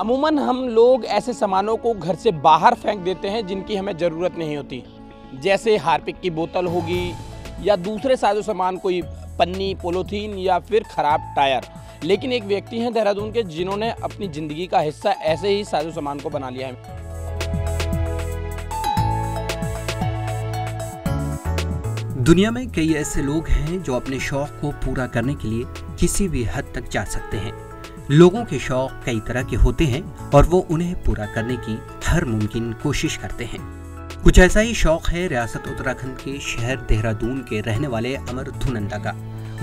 अमूमन हम लोग ऐसे सामानों को घर से बाहर फेंक देते हैं जिनकी हमें ज़रूरत नहीं होती, जैसे हार्पिक की बोतल होगी या दूसरे साजो सामान, कोई पन्नी, पॉलीथीन या फिर ख़राब टायर। लेकिन एक व्यक्ति हैं देहरादून के जिन्होंने अपनी ज़िंदगी का हिस्सा ऐसे ही साजो सामान को बना लिया है। दुनिया में कई ऐसे लोग हैं जो अपने शौक को पूरा करने के लिए किसी भी हद तक जा सकते हैं। लोगों के शौक कई तरह के होते हैं और वो उन्हें पूरा करने की हर मुमकिन कोशिश करते हैं। कुछ ऐसा ही शौक है रियासत उत्तराखंड के शहर देहरादून के रहने वाले अमर धुनंदा का।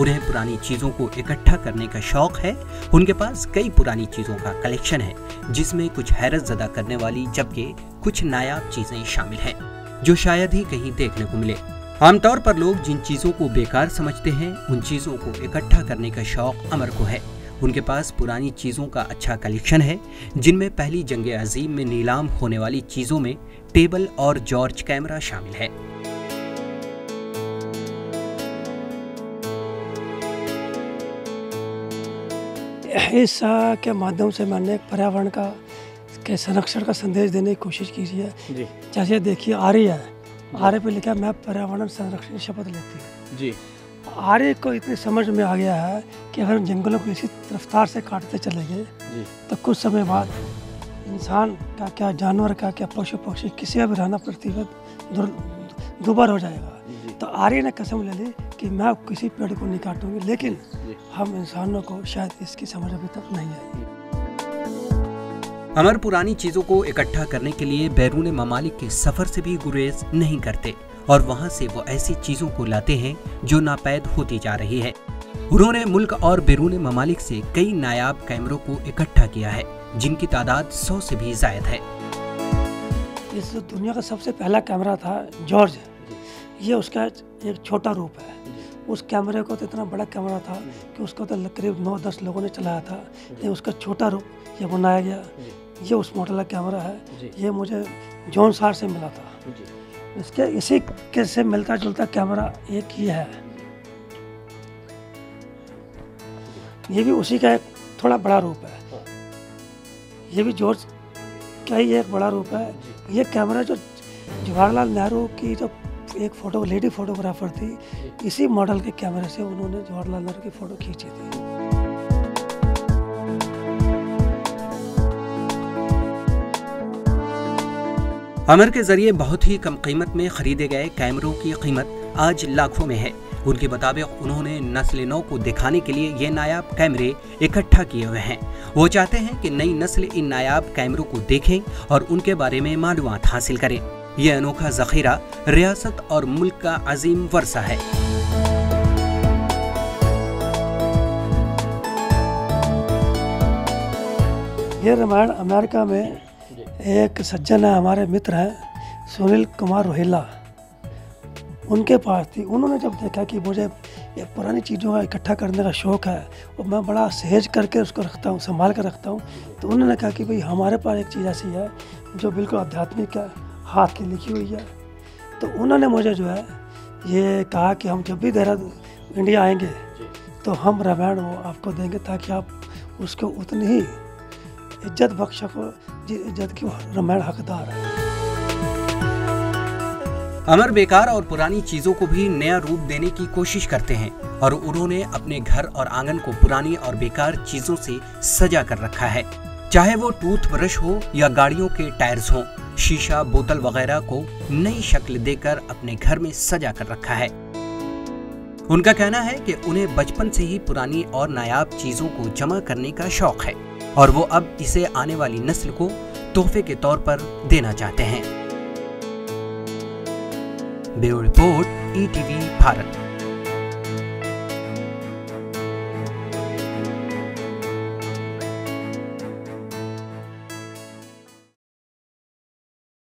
उन्हें पुरानी चीजों को इकट्ठा करने का शौक है। उनके पास कई पुरानी चीजों का कलेक्शन है, जिसमें कुछ हैरत ज़दा करने वाली जबकि कुछ नायाब चीजें शामिल हैं, जो शायद ही कहीं देखने को मिले। आमतौर पर लोग जिन चीजों को बेकार समझते हैं, उन चीजों को इकट्ठा करने का शौक अमर को है। उनके पास पुरानी चीजों का अच्छा कलेक्शन है, जिनमें पहली जंगे अजीम में नीलाम होने वाली चीजों में टेबल और जॉर्ज कैमरा शामिल है। इस के माध्यम से मैंने पर्यावरण के संरक्षण का संदेश देने की कोशिश की है। जैसे देखिए आर्य है, आर्य पे लिखा मैं पर्यावरण संरक्षण की शपथ लेती हूँ जी। आर्य को इतनी समझ में आ गया है कि अगर जंगलों को इसी रफ्तार से काटते चले गए तो कुछ समय बाद इंसान का क्या, जानवर का क्या, पशु पक्षी किसी का भी रहना पृथ्वी पर दुर्भर हो जाएगा। तो आर्य ने कसम ले ली कि मैं किसी पेड़ को नहीं काटूंगी, लेकिन हम इंसानों को शायद इसकी समझ अभी तक नहीं आई। अमर पुरानी चीजों को इकट्ठा करने के लिए बैरून ममालिक के सफर से भी गुरेज नहीं करते और वहां से वो ऐसी चीजों को लाते हैं जो नापैद होती जा रही है। उन्होंने मुल्क और बैरून ममालिक से कई नायाब कैमरों को इकट्ठा किया है, जिनकी तादाद 100 से भी ज्यादा है। इस दुनिया का सबसे पहला कैमरा था जॉर्ज। ये उसका एक छोटा रूप है। उस कैमरे को तो इतना बड़ा कैमरा था कि उसको तो करीब 9-10 लोगों ने चलाया था। ये उसका छोटा रूप ये बनाया गया। ये उस मॉडल का कैमरा है। ये मुझे जॉन सार से मिला था। इसके इसी के से मिलता जुलता कैमरा एक ही है। ये भी उसी का एक थोड़ा बड़ा रूप है। ये भी जॉर्ज का ही एक बड़ा रूप है। ये कैमरा जो जवाहरलाल नेहरू की जो एक लेडी फोटोग्राफर थी, इसी मॉडल के कैमरे से उन्होंने जवाहरलाल नेहरू की फोटो खींची थी। अमर के जरिए बहुत ही कम कीमत में खरीदे गए कैमरों की कीमत आज लाखों में है। उनके मुताबिक उन्होंने नस्ल नौ को दिखाने के लिए ये नायाब कैमरे इकट्ठा किए हुए हैं। वो चाहते हैं कि नई नस्ल इन नायाब कैमरों को देखें और उनके बारे में मालूमात हासिल करें। ये अनोखा जखीरा रियासत और मुल्क का अजीम वर्सा है। ये रामायण अमेरिका में एक सज्जन है, हमारे मित्र हैं सुनील कुमार रोहिला, उनके पास थी। उन्होंने जब देखा कि मुझे ये पुरानी चीज़ों का इकट्ठा करने का शौक़ है और मैं बड़ा सहेज करके उसको रखता हूँ, संभाल कर रखता हूँ, तो उन्होंने कहा कि भाई हमारे पास एक चीज़ ऐसी है जो बिल्कुल आध्यात्मिक है, हाथ की लिखी हुई है। तो उन्होंने मुझे जो है ये कहा कि हम जब भी देहरादून इंडिया आएंगे तो हम रामायण वो आपको देंगे, ताकि आप उसको उतनी ही इज्जत बख्श सको इज्जत की रामायण हकदार है। अमर बेकार और पुरानी चीजों को भी नया रूप देने की कोशिश करते हैं और उन्होंने अपने घर और आंगन को पुरानी और बेकार चीजों से सजा कर रखा है। चाहे वो टूथब्रश हो या गाड़ियों के टायर्स हो, शीशा, बोतल वगैरह को नई शक्ल देकर अपने घर में सजा कर रखा है। उनका कहना है कि उन्हें बचपन से ही पुरानी और नायाब चीजों को जमा करने का शौक है और वो अब इसे आने वाली नस्ल को तोहफे के तौर पर देना चाहते हैं। Bureau report, ETV Bharat.